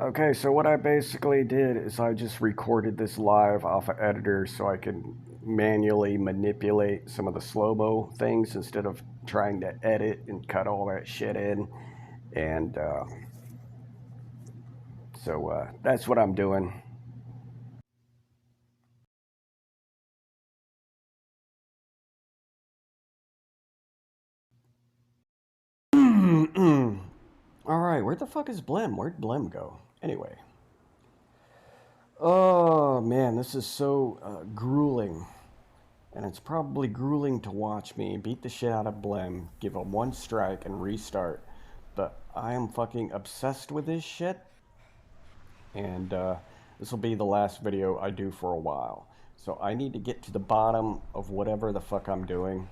Okay, so what I basically did is I just recorded this live off of editor so I can manually manipulate some of the slow-mo things instead of trying to edit and cut all that shit in. And that's what I'm doing. All right, where the fuck is Blem? Where'd Blem go? Anyway. Oh man, this is so grueling. And it's probably grueling to watch me beat the shit out of Blem, give him one strike, and restart. But I am fucking obsessed with this shit. And this will be the last video I do for a while. So I need to get to the bottom of whatever the fuck I'm doing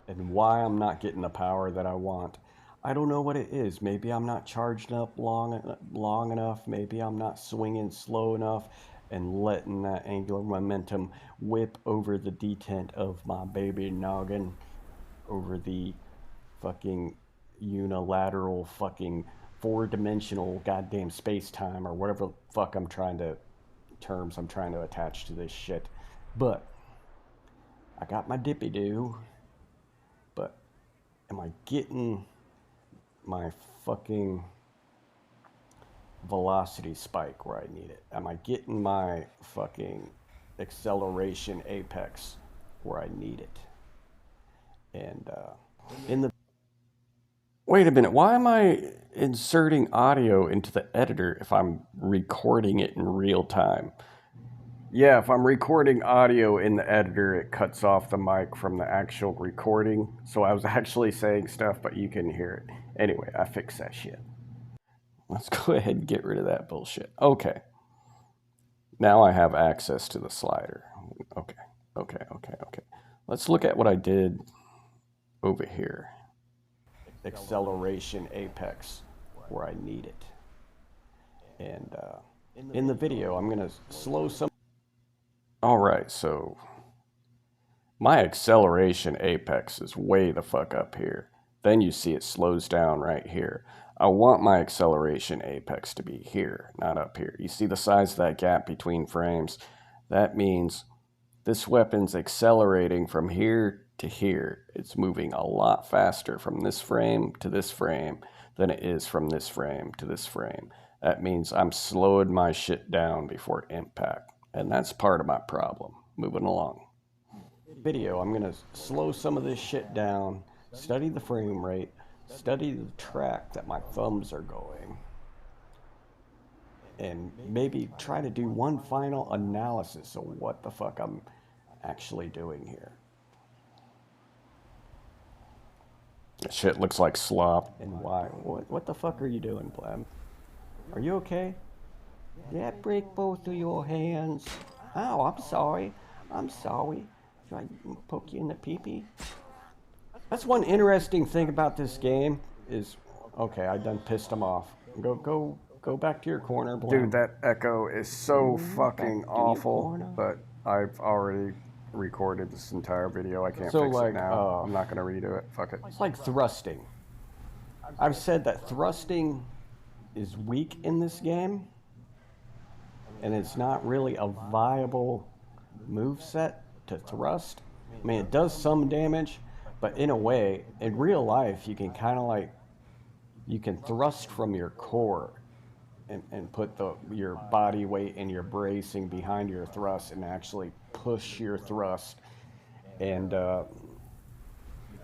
and why I'm not getting the power that I want. I don't know what it is. Maybe I'm not charged up long enough. Maybe I'm not swinging slow enough and letting that angular momentum whip over the detent of my baby noggin, over the fucking unilateral fucking four-dimensional goddamn space-time or whatever the fuck I'm trying to attach to this shit. But I got my dippy-doo. But am I getting my fucking velocity spike where I need it? Am I getting my fucking acceleration apex where I need it? And in the... Wait a minute, why am I inserting audio into the editor if I'm recording it in real time? Yeah, if I'm recording audio in the editor, it cuts off the mic from the actual recording. So I was actually saying stuff, but you couldn't hear it. Anyway, I fixed that shit. Let's go ahead and get rid of that bullshit. Okay. Now I have access to the slider. Okay. Let's look at what I did over here. Acceleration apex, where I need it. And in the video, I'm going to slow some... Alright, so my acceleration apex is way the fuck up here. Then you see it slows down right here. I want my acceleration apex to be here, not up here. You see the size of that gap between frames? That means this weapon's accelerating from here to here. It's moving a lot faster from this frame to this frame than it is from this frame to this frame. That means I'm slowing my shit down before impact. And that's part of my problem. Moving along. Video, I'm going to slow some of this shit down, study the frame rate, study the track that my thumbs are going, and maybe try to do one final analysis of what the fuck I'm actually doing here. That shit looks like slop. And why? What the fuck are you doing, Blem? Are you okay? Yeah, break both of your hands. Oh, I'm sorry. Should I poke you in the pee-pee? That's one interesting thing about this game is... Okay, I done pissed him off. Go back to your corner, Blem. Dude, that echo is so fucking awful, but I've already recorded this entire video. I can't fix it now. I'm not going to redo it. Fuck it. It's like thrusting. I've said that thrusting is weak in this game, and it's not really a viable moveset to thrust. I mean, it does some damage, but in a way, in real life, you can kind of like, you can thrust from your core and put your body weight and your bracing behind your thrust and actually push your thrust and,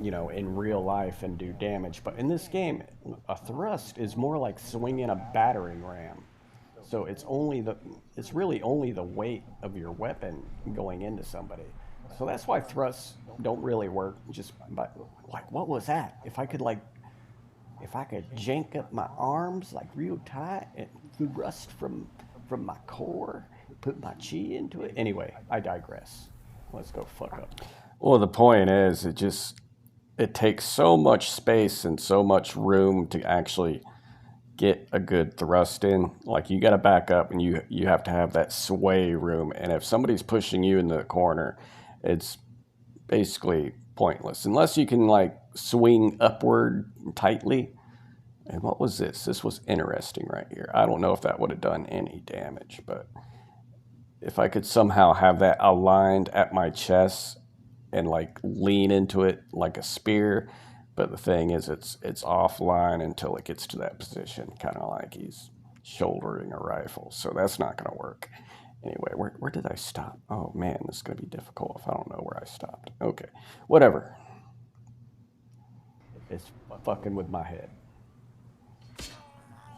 you know, in real life and do damage. But in this game, a thrust is more like swinging a battering ram. So it's really only the weight of your weapon going into somebody. So that's why thrusts don't really work. Just like, what was that? If I could jank up my arms like real tight and thrust from my core, put my chi into it. Anyway, I digress. Let's go fuck up. Well, the point is, it takes so much space and so much room to actually get a good thrust in. Like, you got to back up and you have to have that sway room. And if somebody's pushing you in the corner, it's basically pointless. Unless you can like swing upward tightly, And what was this? This was interesting right here. I don't know if that would have done any damage, but if I could somehow have that aligned at my chest and like lean into it like a spear. But the thing is, it's offline until it gets to that position, kind of like he's shouldering a rifle. So that's not going to work. Anyway, where did I stop? Oh man, this is going to be difficult if I don't know where I stopped. Okay, whatever. It's fucking with my head.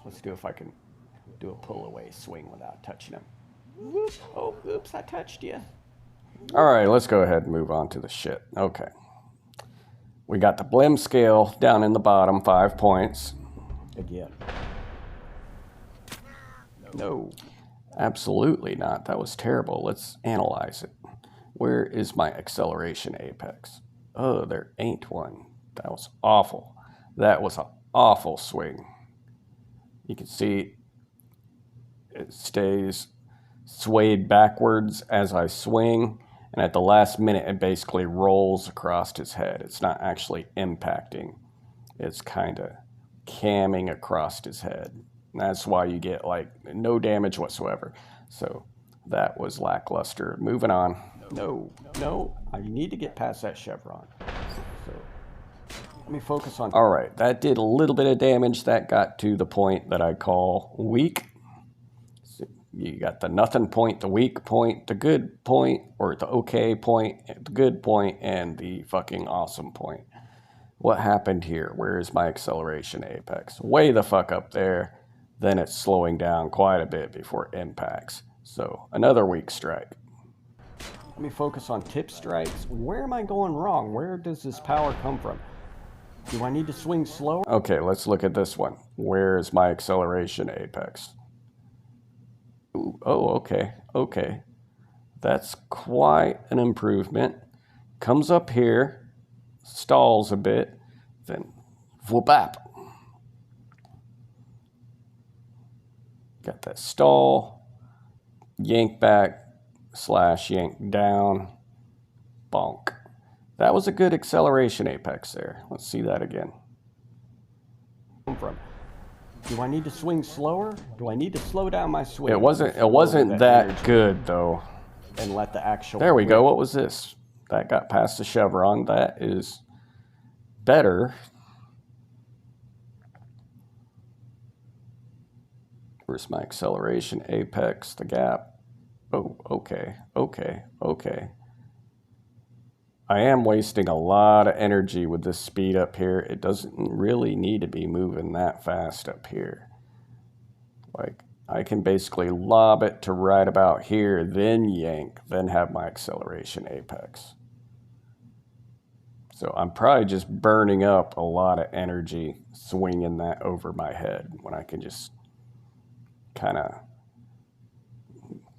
Let's do if I can do a pull away swing without touching him. Whoop. Oh, oops, I touched you. All right, let's go ahead and move on to the shit. Okay. We got the blim scale down in the bottom, 5 points. Again. No. Absolutely not. That was terrible. Let's analyze it. Where is my acceleration apex? Oh, there ain't one. That was awful. That was an awful swing. You can see it stays swayed backwards as I swing, and at the last minute it basically rolls across his head. It's not actually impacting. It's kind of camming across his head. And that's why you get like no damage whatsoever. So that was lackluster. Moving on. No, I need to get past that chevron. So let me focus on. All right, that did a little bit of damage. That got to the point that I call weak. So you got the nothing point, the weak point, the good point, or the okay point, the good point, and the fucking awesome point. What happened here? Where is my acceleration apex? Way the fuck up there. Then it's slowing down quite a bit before it impacts. So another weak strike. Let me focus on tip strikes. Where am I going wrong? Where does this power come from? Do I need to swing slower? Okay, let's look at this one. Where is my acceleration apex? Ooh, oh, okay. That's quite an improvement. Comes up here, stalls a bit, then whoop-up. Got that stall, yank back, / yank down, bonk. That was a good acceleration apex there. Let's see that again. Do I need to swing slower? Do I need to slow down my swing? It wasn't that good though. And let the actual. There we go. What was this? That got past the chevron. That is better. Where's my acceleration apex? The gap. Oh, okay. I am wasting a lot of energy with this speed up here. It doesn't really need to be moving that fast up here. Like, I can basically lob it to right about here, then yank, then have my acceleration apex. So I'm probably just burning up a lot of energy swinging that over my head when I can just kind of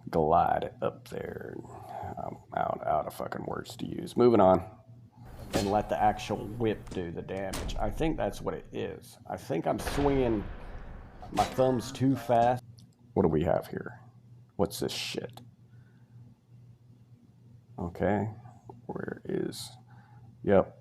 glide it up there. I'm out of fucking words to use. Moving on. And let the actual whip do the damage. I think that's what it is. I think I'm swinging my thumbs too fast. What do we have here? What's this shit? Okay. Where is... Yep.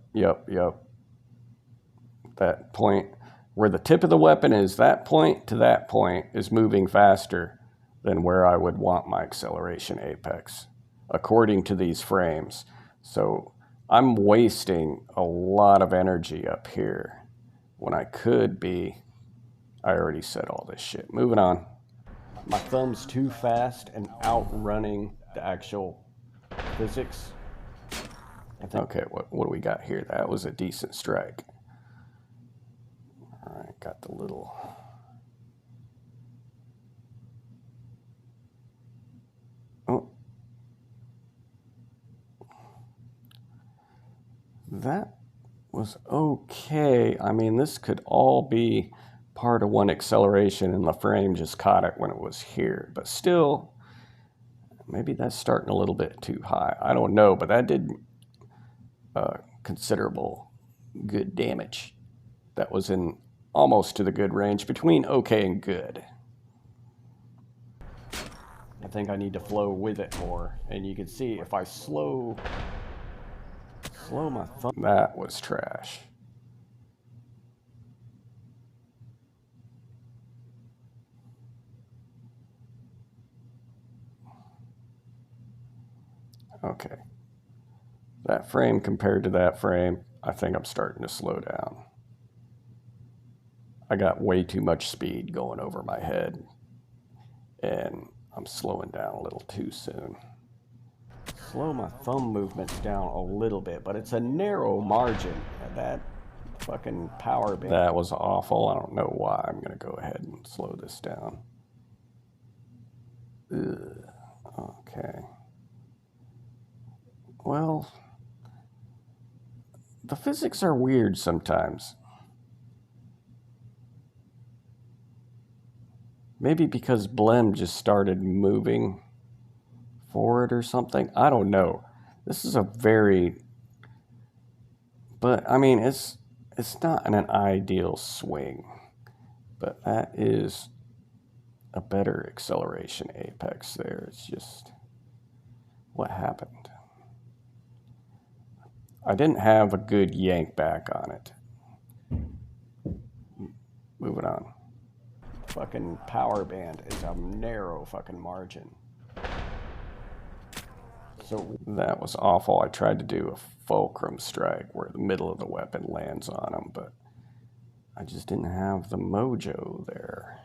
That point where the tip of the weapon is, that point to that point is moving faster than where I would want my acceleration apex, according to these frames. So I'm wasting a lot of energy up here when I could be. I already said all this shit. Moving on. My thumb's too fast and outrunning the actual physics. Okay, what do we got here? That was a decent strike. All right, got the little... Oh. That was okay. I mean, this could all be part of one acceleration and the frame just caught it when it was here. But still, maybe that's starting a little bit too high. I don't know, but that did considerable good damage. That was in almost to the good range, between okay and good. I think I need to flow with it more. And you can see if I slow my thumb. That was trash. Okay. That frame compared to that frame, I think I'm starting to slow down. I got way too much speed going over my head, and I'm slowing down a little too soon. Slow my thumb movements down a little bit, but it's a narrow margin. That fucking power band. That was awful. I don't know why. I'm going to go ahead and slow this down. Ugh. Okay. Well, the physics are weird sometimes. Maybe because Blem just started moving forward or something. I don't know. This is a very... But, I mean, it's not an ideal swing. But that is a better acceleration apex there. It's just... What happened? I didn't have a good yank back on it. Moving on. Fucking power band is a narrow fucking margin. So that was awful. I tried to do a fulcrum strike where the middle of the weapon lands on him, but I just didn't have the mojo there.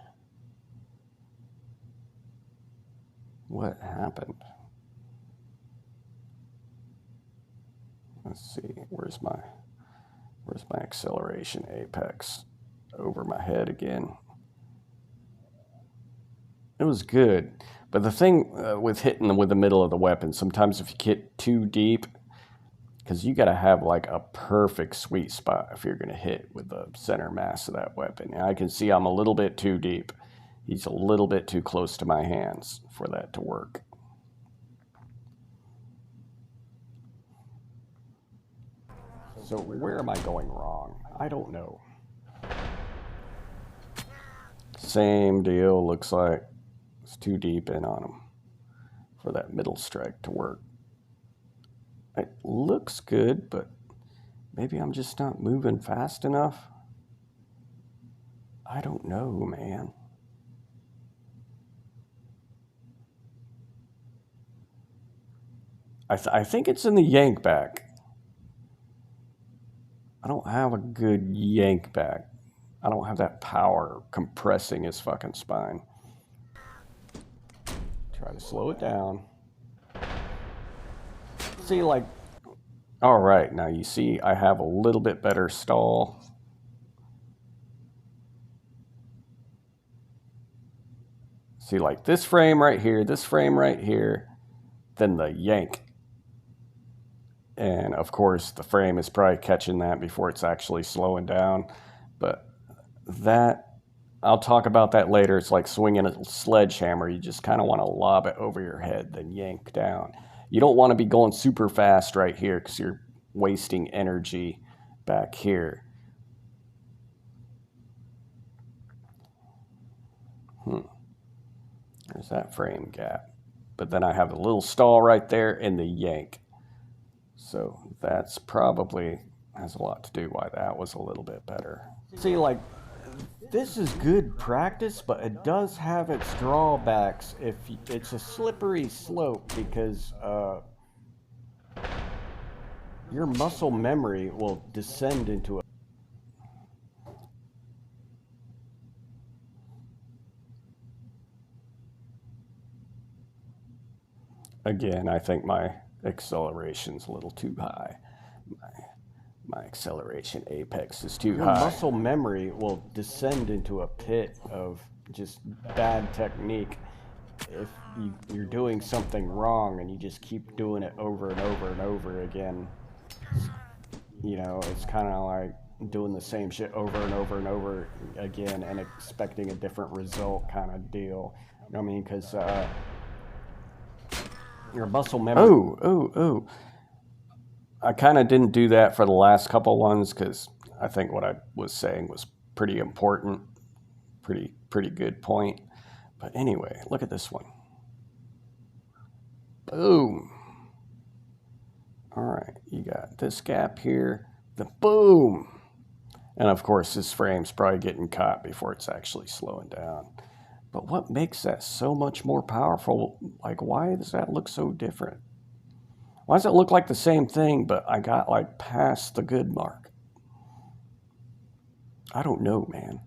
What happened? Let's see. Where's my acceleration apex? Over my head again. It was good, but the thing with hitting them with the middle of the weapon, sometimes if you get too deep, because you got to have like a perfect sweet spot if you're going to hit with the center mass of that weapon. And I can see I'm a little bit too deep. He's a little bit too close to my hands for that to work. So where am I going wrong? I don't know. Same deal, looks like it's too deep in on him for that middle strike to work. It looks good, but maybe I'm just not moving fast enough. I don't know, man. I think it's in the yank back. I don't have a good yank back. I don't have that power compressing his fucking spine. Try to slow it down. See, like, all right, now you see I have a little bit better stall. See, like this frame right here, then the yank. And of course, the frame is probably catching that before it's actually slowing down. But that, I'll talk about that later. It's like swinging a sledgehammer. You just kind of want to lob it over your head, then yank down. You don't want to be going super fast right here because you're wasting energy back here. There's that frame gap. But then I have a little stall right there and the yank. So that's probably has a lot to do why that was a little bit better. See, like, this is good practice, but it does have its drawbacks if it's a slippery slope because your muscle memory will descend into a... Again, I think my acceleration's a little too high. My acceleration apex is too high. Your muscle memory will descend into a pit of just bad technique if you're doing something wrong and you just keep doing it over and over and over again. You know, it's kind of like doing the same shit over and over and over again and expecting a different result kind of deal. You know what I mean? Because your muscle memory... I kind of didn't do that for the last couple ones because I think what I was saying was pretty important. Pretty good point. But anyway, look at this one. Boom. All right, you got this gap here, the boom. And of course, this frame's probably getting caught before it's actually slowing down. But what makes that so much more powerful? Like, why does that look so different? Why does it look like the same thing, but I got like past the good mark? I don't know, man.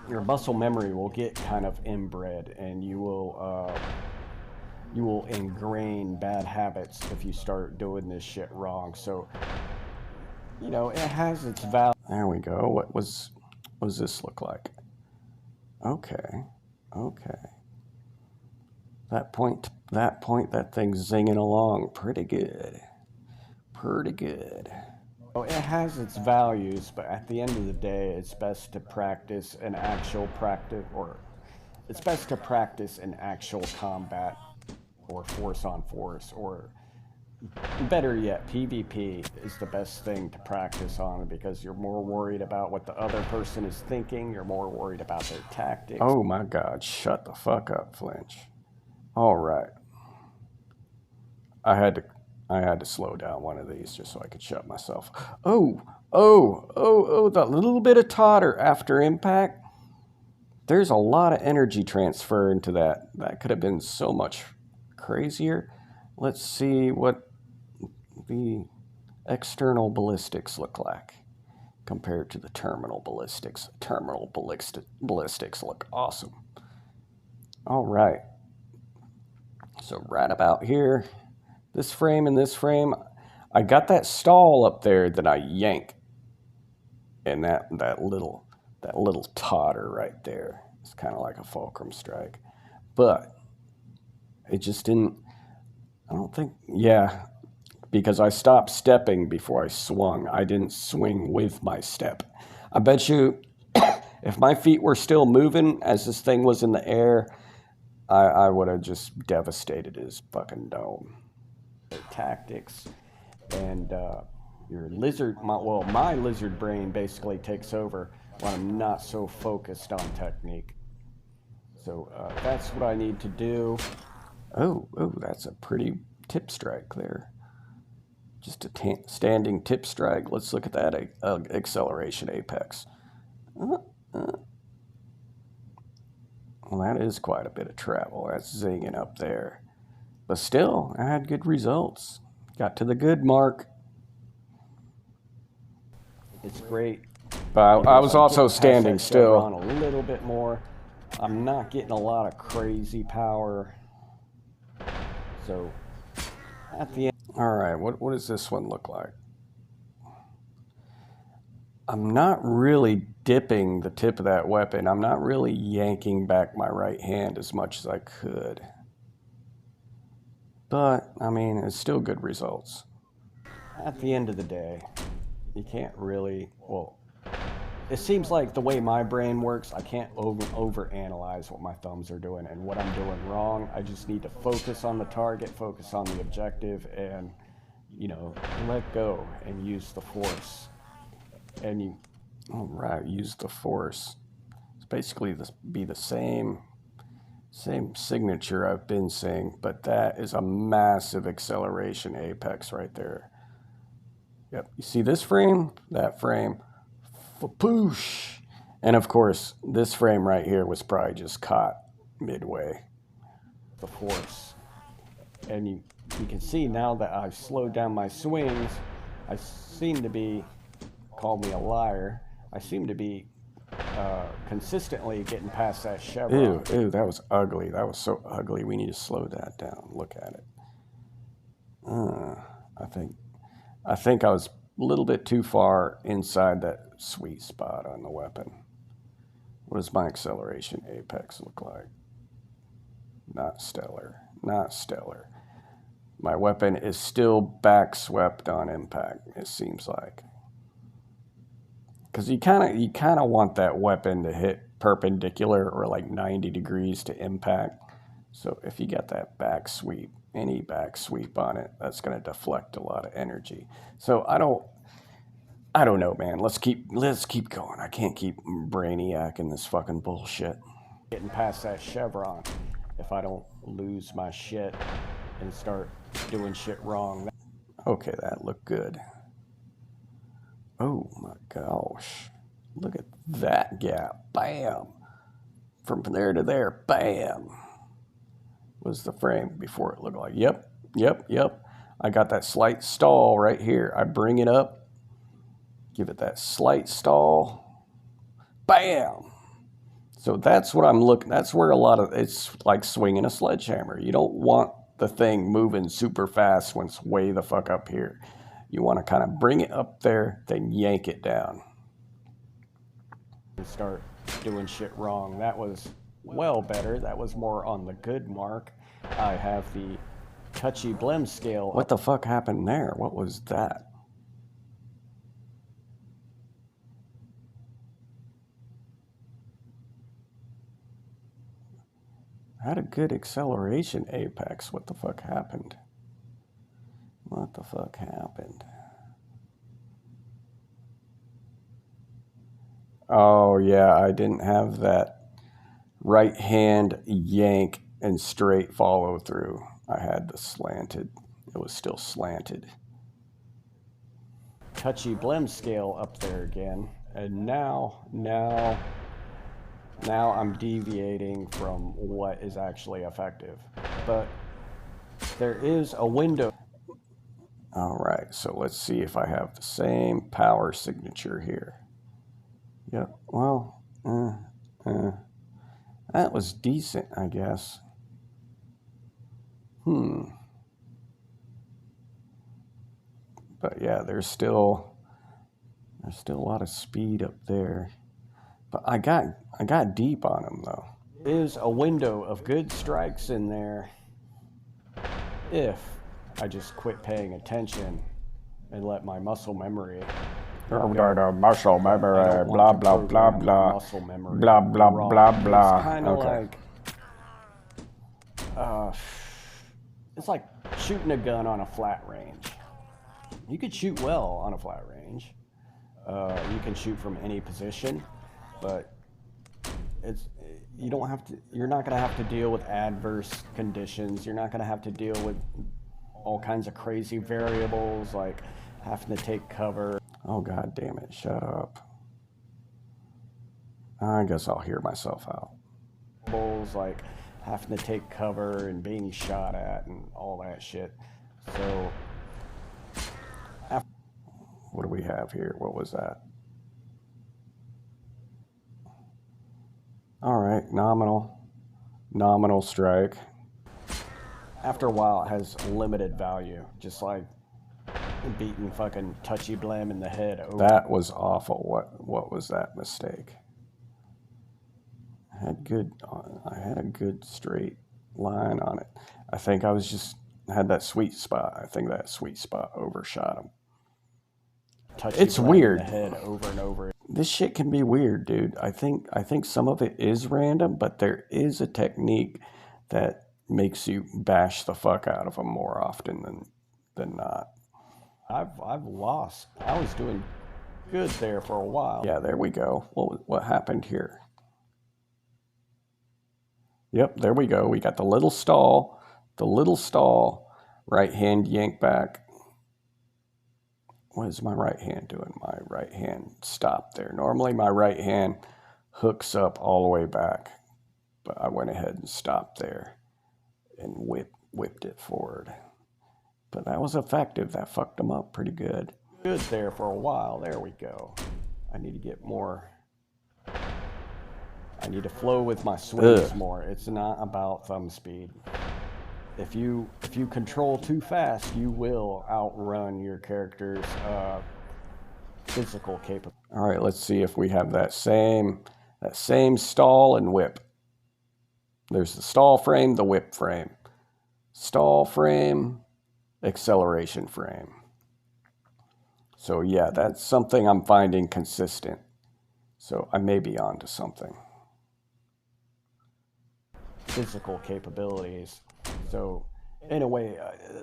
Your muscle memory will get kind of inbred, and you will ingrain bad habits if you start doing this shit wrong. So, you know, it has its value. There we go. What does this look like? Okay. That point, that thing's zinging along pretty good. Well, it has its values, but at the end of the day, it's best to practice an actual practice, or it's best to practice an actual combat, or force on force, or better yet, PvP is the best thing to practice on, because you're more worried about what the other person is thinking, you're more worried about their tactics. Oh my God, shut the fuck up, Flinch. All right. I had to slow down one of these just so I could shut myself. Oh, that little bit of totter after impact. There's a lot of energy transfer into that. That could have been so much crazier. Let's see what the external ballistics look like compared to the terminal ballistics. Terminal ballistics look awesome. All right. So right about here, this frame and this frame, I got that stall up there that I yank. And that little totter right there. It's kind of like a fulcrum strike. But it just didn't, I don't think, yeah, because I stopped stepping before I swung. I didn't swing with my step. I bet you if my feet were still moving as this thing was in the air, I would have just devastated his fucking dome. Tactics and your lizard, my lizard brain basically takes over when I'm not so focused on technique. So that's what I need to do. Oh, that's a pretty tip strike there. Just a standing tip strike. Let's look at that acceleration apex. Well, that is quite a bit of travel. That's zinging up there. But still, I had good results. Got to the good mark. It's great. But I was also standing still. A little bit more. I'm not getting a lot of crazy power. So, at the end. All right, what does this one look like? I'm not really dipping the tip of that weapon. I'm not really yanking back my right hand as much as I could. But, I mean, it's still good results. At the end of the day, you can't really, well, it seems like the way my brain works, I can't overanalyze what my thumbs are doing and what I'm doing wrong. I just need to focus on the target, focus on the objective, and, you know, let go and use the force. And you, all right, use the force. It's basically be the same signature I've been saying, but that is a massive acceleration apex right there. Yep, you see this frame, that frame, poosh. And of course, this frame right here was probably just caught midway. The force. And you can see now that I've slowed down my swings, I seem to be, call me a liar, I seem to be consistently getting past that chevron. Ew, that was ugly. That was so ugly. We need to slow that down. Look at it. I think I was a little bit too far inside that sweet spot on the weapon. What does my acceleration apex look like? Not stellar. My weapon is still back swept on impact, it seems like. Because you kind of want that weapon to hit perpendicular or like 90 degrees to impact. So if you got that back sweep, any back sweep on it, that's going to deflect a lot of energy. So I don't know, man. Let's keep going. I can't keep brainiacing this fucking bullshit. Getting past that chevron if I don't lose my shit and start doing shit wrong. Okay, that looked good. Oh my gosh. Look at that gap. Bam. From there to there. Bam. Was the frame before it looked like, yep. I got that slight stall right here. I bring it up, give it that slight stall, bam. So that's what I'm looking, that's where a lot of, it's like swinging a sledgehammer. You don't want the thing moving super fast when it's way the fuck up here. You want to kind of bring it up there, then yank it down. Start doing shit wrong. That was well better. That was more on the good mark. I have the touchy blem scale. What the fuck happened there? What was that? I had a good acceleration apex. What the fuck happened? What the fuck happened? Oh yeah, I didn't have that right hand yank and straight follow through. I had the slanted. It was still slanted. Touchy blem scale up there again. And now I'm deviating from what is actually effective. But there is a window. All right, so let's see if I have the same power signature here. Yep, well, that was decent, I guess. But yeah, there's still a lot of speed up there. But I got deep on him though. There is a window of good strikes in there if I just quit paying attention and let my muscle memory. Muscle memory, blah blah blah blah, muscle memory, blah blah blah blah. It's kind of like, it's like shooting a gun on a flat range. You could shoot well on a flat range. You can shoot from any position, but you don't have to. You're not going to have to deal with adverse conditions. You're not going to have to deal with all kinds of crazy variables like having to take cover. Oh god damn it! Shut up. I guess I'll hear myself out. Like having to take cover and being shot at and all that shit. So, what do we have here? What was that? All right, nominal strike. After a while, it has limited value, just like beating fucking touchy blem in the head over. That was awful. What was that mistake? I had a good straight line on it. I think I had that sweet spot. I think that sweet spot overshot him. It's weird. The head over and over. This shit can be weird, dude. I think some of it is random, but there is a technique that makes you bash the fuck out of them more often than not. I've lost. I was doing good there for a while. Yeah, there we go. What happened here? Yep, there we go. We got the little stall, right hand yank back. What is my right hand doing? My right hand stopped there. Normally my right hand hooks up all the way back, but I went ahead and stopped there and whipped it forward. But that was effective. That fucked them up pretty good. Good there for a while. There we go. I need to get more. I need to flow with my swings more. It's not about thumb speed. If you control too fast, you will outrun your character's physical capability. All right, let's see if we have that same stall and whip. There's the stall frame, the whip frame. Stall frame, acceleration frame. So yeah, that's something I'm finding consistent. So I may be onto something. Physical capabilities. So in a way,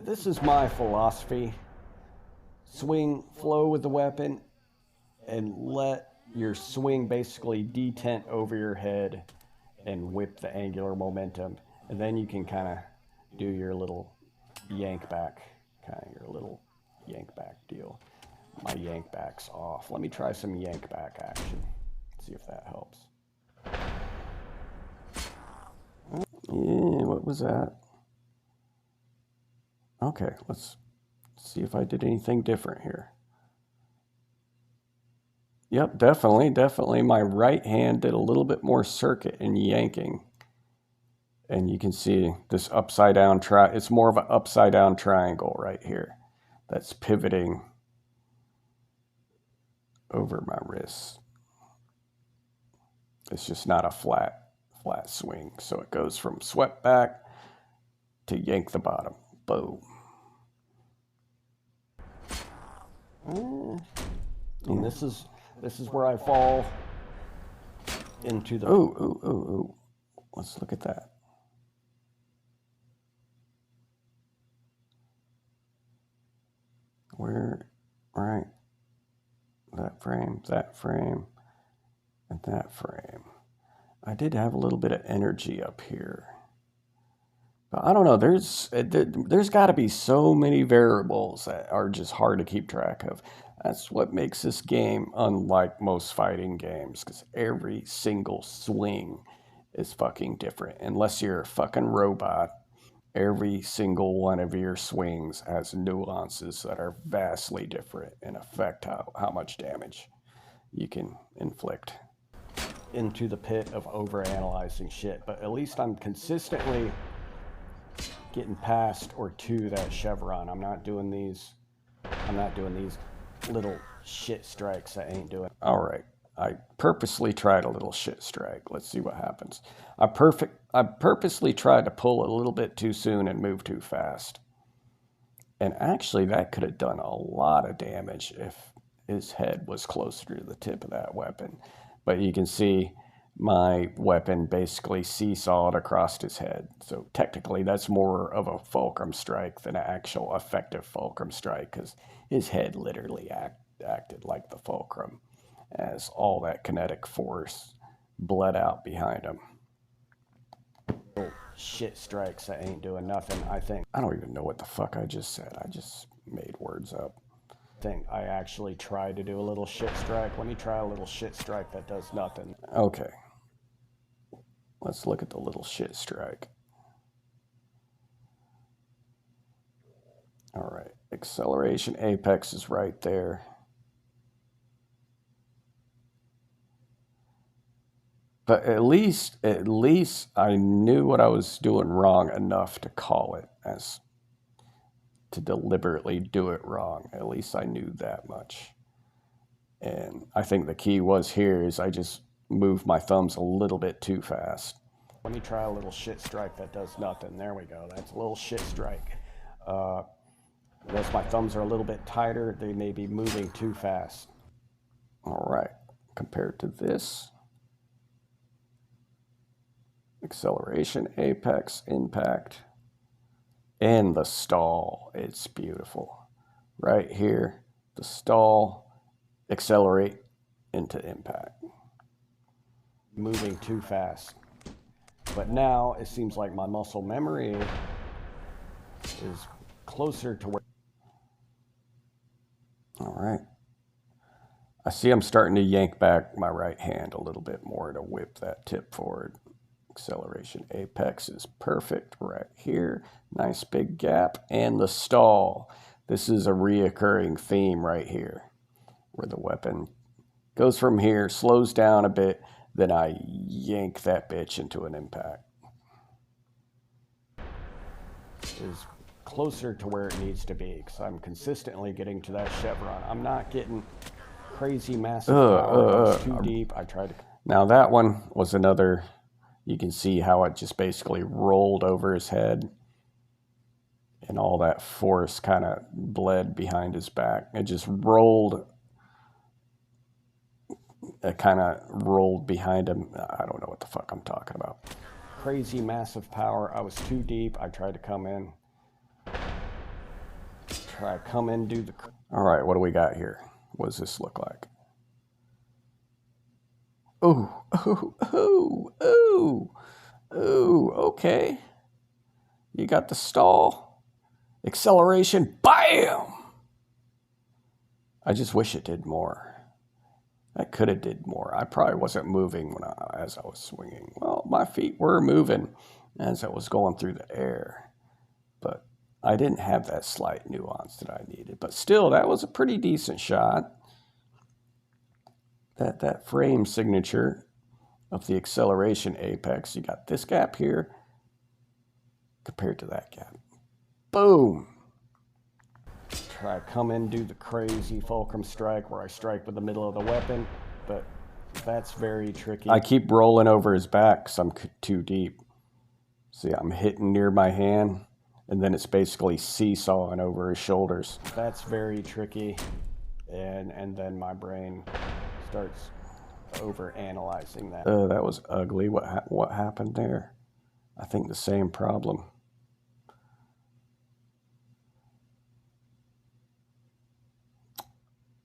this is my philosophy. Swing, flow with the weapon, and let your swing basically detent over your head and whip the angular momentum. And then you can kind of do your little yank back, deal. My yank back's off. Let me try some yank back action. See if that helps. Yeah, what was that? Okay, let's See if I did anything different here. Yep, definitely. My right hand did a little bit more circuit and yanking. And you can see this upside down it's more of an upside down triangle right here that's pivoting over my wrist. It's just not a flat swing. So it goes from swept back to yank the bottom. Boom. And this is where I fall into the... Ooh. Let's look at that. Where, right, that frame, and that frame. I did have a little bit of energy up here. But I don't know, there's got to be so many variables that are just hard to keep track of. That's what makes this game unlike most fighting games, because every single swing is fucking different. Unless you're a fucking robot, every single one of your swings has nuances that are vastly different and affect how much damage you can inflict. Into the pit of overanalyzing shit, but at least I'm consistently getting past or to that chevron. I'm not doing these little shit strikes I ain't doing. All right, I purposely tried a little shit strike. Let's see what happens. I purposely tried to pull a little bit too soon and move too fast. And actually that could have done a lot of damage if his head was closer to the tip of that weapon. But you can see my weapon basically seesawed across his head. So technically that's more of a fulcrum strike than an actual effective fulcrum strike, because his head literally acted like the fulcrum as all that kinetic force bled out behind him. Shit strikes that ain't doing nothing, I think. I don't even know what the fuck I just said. I just made words up. I actually tried to do a little shit strike. Let me try a little shit strike that does nothing. Okay. Let's look at the little shit strike. All right. Acceleration apex is right there. But at least I knew what I was doing wrong enough to call it, as to deliberately do it wrong. At least I knew that much. And I think the key was here is I just moved my thumbs a little bit too fast. Let me try a little shit strike that does nothing. There we go. That's a little shit strike. Unless my thumbs are a little bit tighter, they may be moving too fast. All right. Compared to this, acceleration, apex, impact, and the stall. It's beautiful. Right here, the stall, accelerate into impact. Moving too fast. But now it seems like my muscle memory is closer to where... All right. I see I'm starting to yank back my right hand a little bit more to whip that tip forward. Acceleration apex is perfect right here. Nice big gap. And the stall. This is a reoccurring theme right here, where the weapon goes from here, slows down a bit, then I yank that bitch into an impact. Is closer to where it needs to be, because I'm consistently getting to that chevron. I'm not getting crazy massive power. It's too deep. I tried to... Now that one was another... You can see how it just basically rolled over his head, and all that force kind of bled behind his back. It just rolled. It kind of rolled behind him. I don't know what the fuck I'm talking about. Crazy massive power. I was too deep. I tried to come in. Do the... All right, what do we got here? What does this look like? Ooh, okay. You got the stall. Acceleration, bam! I just wish it did more. I could have did more. I probably wasn't moving as I was swinging. Well, my feet were moving as I was going through the air. But I didn't have that slight nuance that I needed, but still, that was a pretty decent shot. That frame signature of the acceleration apex. You got this gap here compared to that gap. Boom. Try to come in, do the crazy fulcrum strike where I strike with the middle of the weapon, but that's very tricky. I keep rolling over his back because I'm too deep. See, I'm hitting near my hand, and then it's basically seesawing over his shoulders. That's very tricky, and then my brain starts over analyzing that. That was ugly. What happened there? I think the same problem.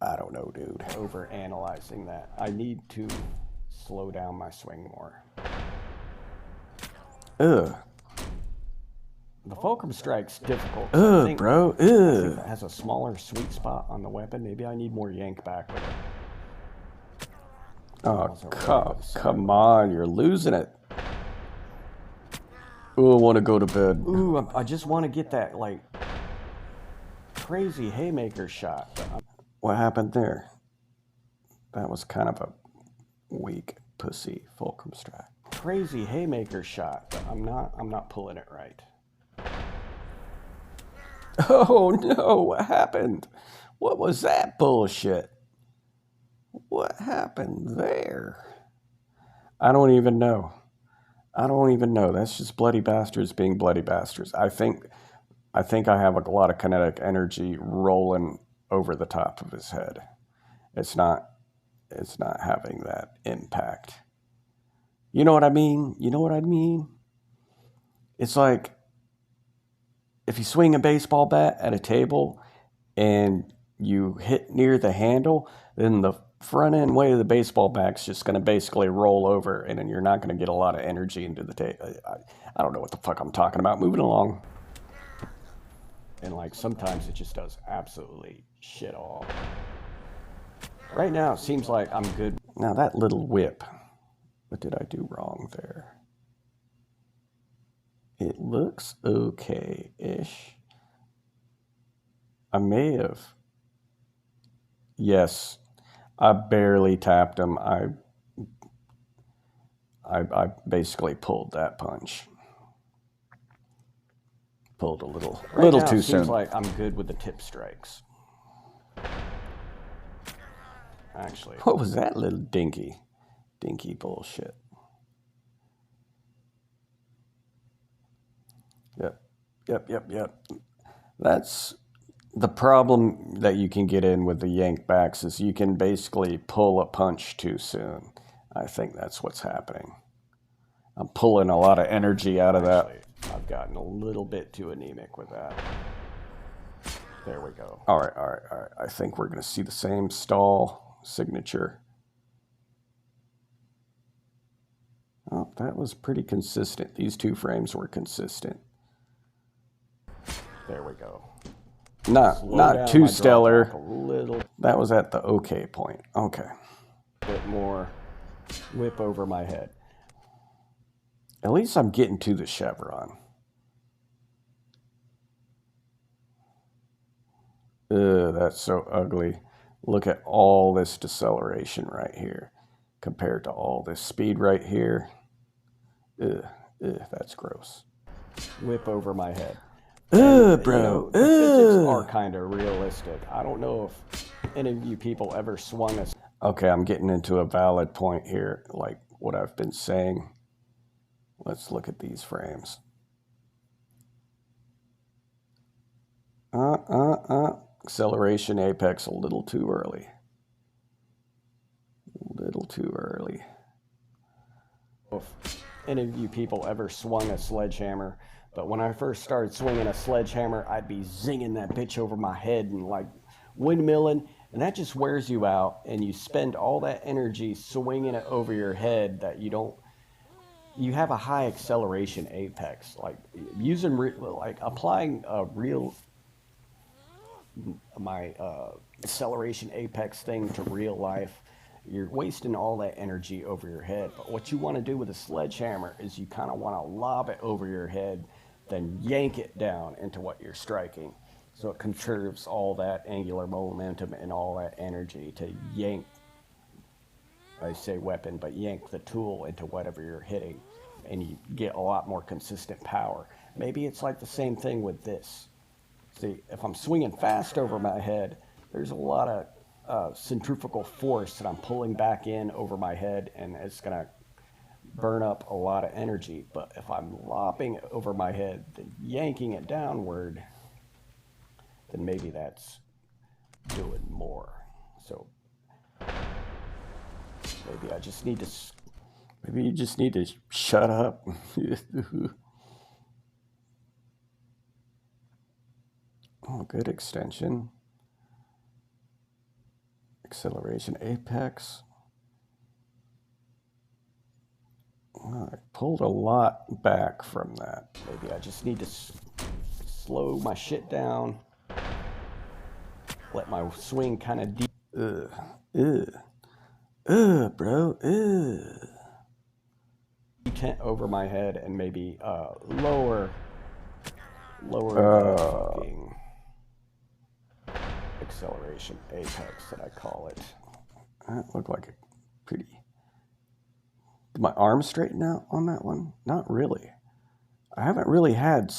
I don't know, dude. Over analyzing that. I need to slow down my swing more. Ugh. The fulcrum strike's difficult. Ugh, bro. Ugh. I think that has a smaller sweet spot on the weapon. Maybe I need more yank back with it. Oh, come on. You're losing it. Ooh, I want to go to bed. Ooh, I just want to get that, like, crazy haymaker shot. What happened there? That was kind of a weak pussy fulcrum strike. Crazy haymaker shot, but I'm not pulling it right. Oh no, what happened? What was that bullshit? What happened there? I don't even know. That's just bloody bastards being bloody bastards. I think I have a lot of kinetic energy rolling over the top of his head. It's not having that impact. You know what I mean? It's like if you swing a baseball bat at a table and you hit near the handle, then the front end weight of the baseball bat's just going to basically roll over, and then you're not going to get a lot of energy into the table. I don't know what the fuck I'm talking about. Moving along. And like sometimes it just does absolutely shit all. Right now it seems like I'm good. Now that little whip, what did I do wrong there? It looks okay-ish. I may have. Yes, I barely tapped him. I basically pulled that punch. Pulled a little too soon. Seems like I'm good with the tip strikes. Actually, what was that little dinky bullshit? Yep. That's the problem that you can get in with the yank backs is you can basically pull a punch too soon. I think that's what's happening. I'm pulling a lot of energy out of that. I've gotten a little bit too anemic with that. There we go. All right. I think we're going to see the same stall signature. Oh, that was pretty consistent. These two frames were consistent. There we go. Not too stellar. A little. That was at the okay point. Okay. A bit more whip over my head. At least I'm getting to the chevron. That's so ugly. Look at all this deceleration right here compared to all this speed right here. That's gross. Whip over my head. Bro. You know, the physics are kind of realistic. I don't know if any of you people ever swung a... Okay, I'm getting into a valid point here, like what I've been saying. Let's look at these frames. Acceleration apex a little too early. If any of you people ever swung a sledgehammer, but when I first started swinging a sledgehammer, I'd be zinging that bitch over my head and like windmilling, and that just wears you out, and you spend all that energy swinging it over your head that you have a high acceleration apex. Like applying my acceleration apex thing to real life, you're wasting all that energy over your head. But what you want to do with a sledgehammer is you kind of want to lob it over your head then yank it down into what you're striking. So it conserves all that angular momentum and all that energy to yank, I say weapon, but yank the tool into whatever you're hitting, and you get a lot more consistent power. Maybe it's like the same thing with this. See, if I'm swinging fast over my head, there's a lot of centrifugal force that I'm pulling back in over my head, and it's going to burn up a lot of energy. But if I'm lopping over my head, then yanking it downward, then maybe that's doing more. So maybe I just need to, maybe you just need to shut up. Oh, good extension. Acceleration, apex. Oh, I pulled a lot back from that. Maybe I just need to slow my shit down. Let my swing kind of deep. Bro. Tent over my head and maybe lower the fucking acceleration, apex that I call it. That looked like a pretty. Did my arm straighten out on that one? Not really. I haven't really had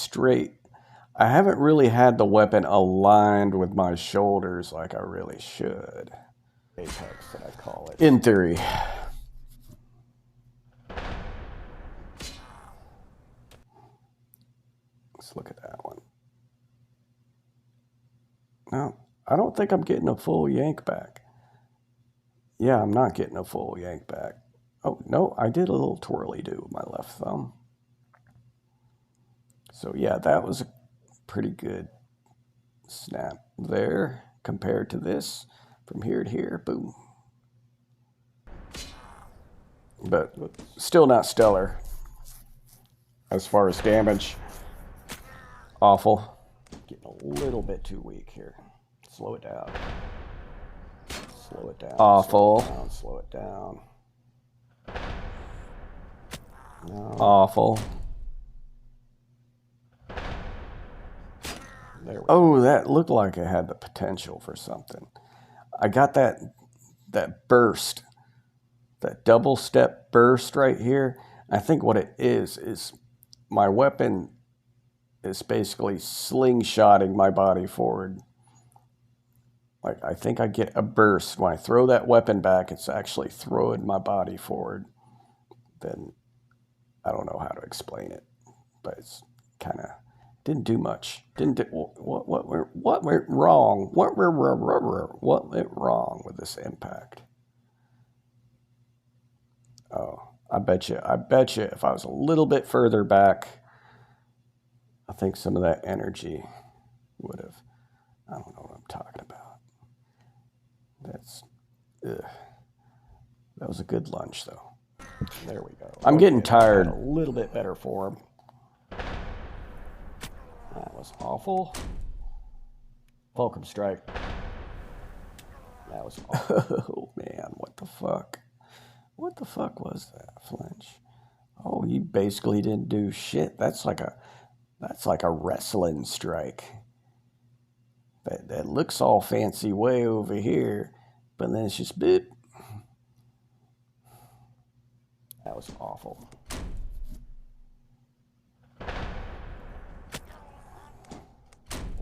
the weapon aligned with my shoulders like I really should. Apex that I call it. In theory. Let's look at that one. No, I don't think I'm getting a full yank back. Yeah, I'm not getting a full yank back. Oh, no, I did a little twirly-do with my left thumb. So, yeah, that was a pretty good snap there compared to this. From here to here, boom. But still not stellar as far as damage. Awful. Getting a little bit too weak here. Slow it down. Slow it down. Awful. Slow it down. No. Awful. There we Oh, that looked like it had the potential for something. I got that burst, that double step burst right here. I think what it is my weapon is basically slingshotting my body forward. Like, I think I get a burst. When I throw that weapon back, it's actually throwing my body forward. Then I don't know how to explain it, but it's kind of didn't do much. What went wrong? What went wrong with this impact? Oh, I bet you if I was a little bit further back, I think some of that energy would have. I don't know what I'm talking about. That was a good lunge, though. There we go. I'm getting tired. A little bit better form. That was awful. Fulcrum strike. That was awful. Oh, man, what the fuck? What the fuck was that flinch? Oh, you basically didn't do shit. That's like a wrestling strike. That looks all fancy way over here, but then it's just boop. That was awful.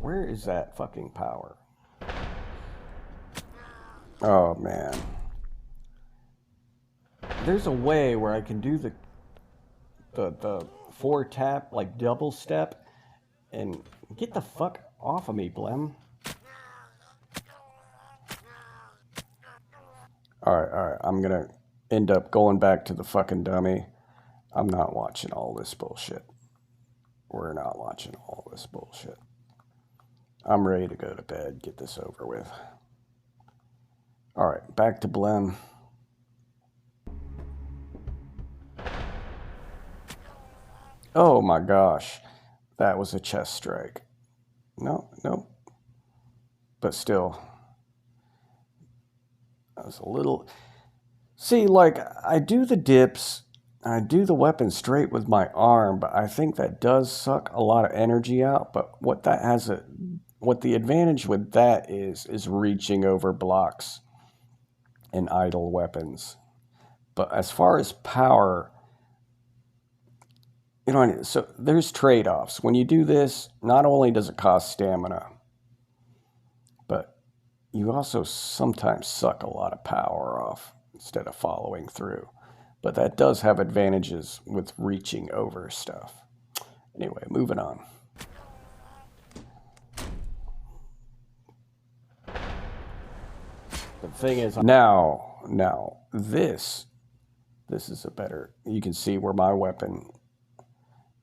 Where is that fucking power? Oh, man. There's a way where I can do the 4 tap, like double step, and get the fuck off of me, Blem. All right. I'm going to end up going back to the fucking dummy. I'm not watching all this bullshit. We're not watching all this bullshit. I'm ready to go to bed, get this over with. All right, back to Blem. Oh my gosh, that was a chest strike. No. But still, I was a little... See, like, I do the dips, I do the weapon straight with my arm, but I think that does suck a lot of energy out. But what the advantage with that is reaching over blocks and idle weapons. But as far as power, so there's trade-offs. When you do this, not only does it cost stamina, but you also sometimes suck a lot of power off instead of following through. But that does have advantages with reaching over stuff. Anyway, moving on. The thing is, Now, this is a better, you can see where my weapon,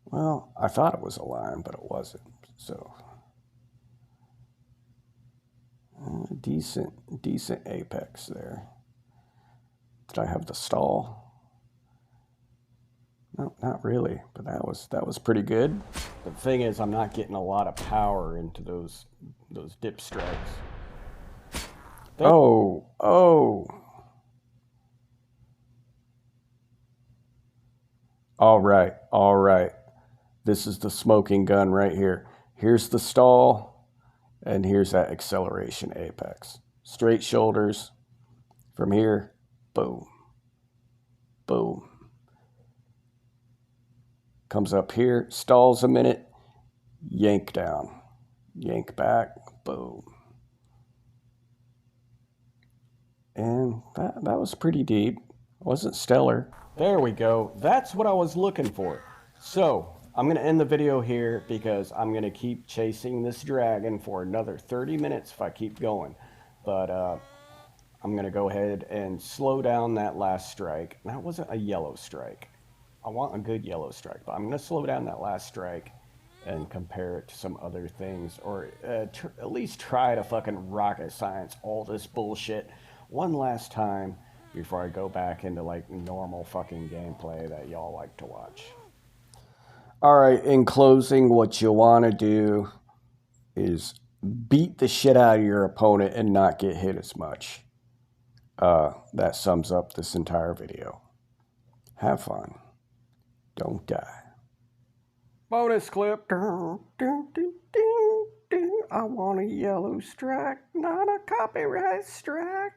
well, I thought it was aligned, but it wasn't. So, decent apex there. Did I have the stall? No, not really, but that was pretty good. the thing is, I'm not getting a lot of power into those dip strikes. Oh. All right. This is the smoking gun right here. Here's the stall, and here's that acceleration apex. Straight shoulders. From here, boom. Boom. Comes up here, stalls a minute, yank down. Yank back, boom. And that was pretty deep. Wasn't stellar. There we go. That's what I was looking for. So, I'm going to end the video here because I'm going to keep chasing this dragon for another 30 minutes if I keep going. But I'm going to go ahead and slow down that last strike. That wasn't a yellow strike. I want a good yellow strike, but I'm going to slow down that last strike and compare it to some other things, or at least try to fucking rocket science all this bullshit one last time before I go back into like normal fucking gameplay that y'all like to watch. All right, in closing, what you want to do is beat the shit out of your opponent and not get hit as much. That sums up this entire video. Have fun. Don't die. Bonus clip. I want a yellow strike, not a copyright strike.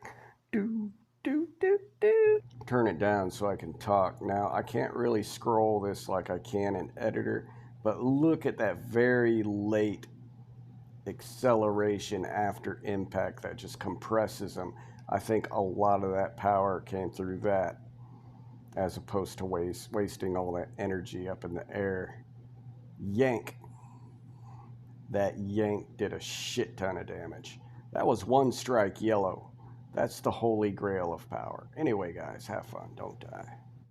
Turn it down so I can talk. Now, I can't really scroll this like I can in Editor, but look at that very late acceleration after impact that just compresses them. I think a lot of that power came through that, as opposed to wasting all that energy up in the air. Yank. That yank did a shit ton of damage. That was one strike yellow. That's the holy grail of power. Anyway, guys, have fun. Don't die.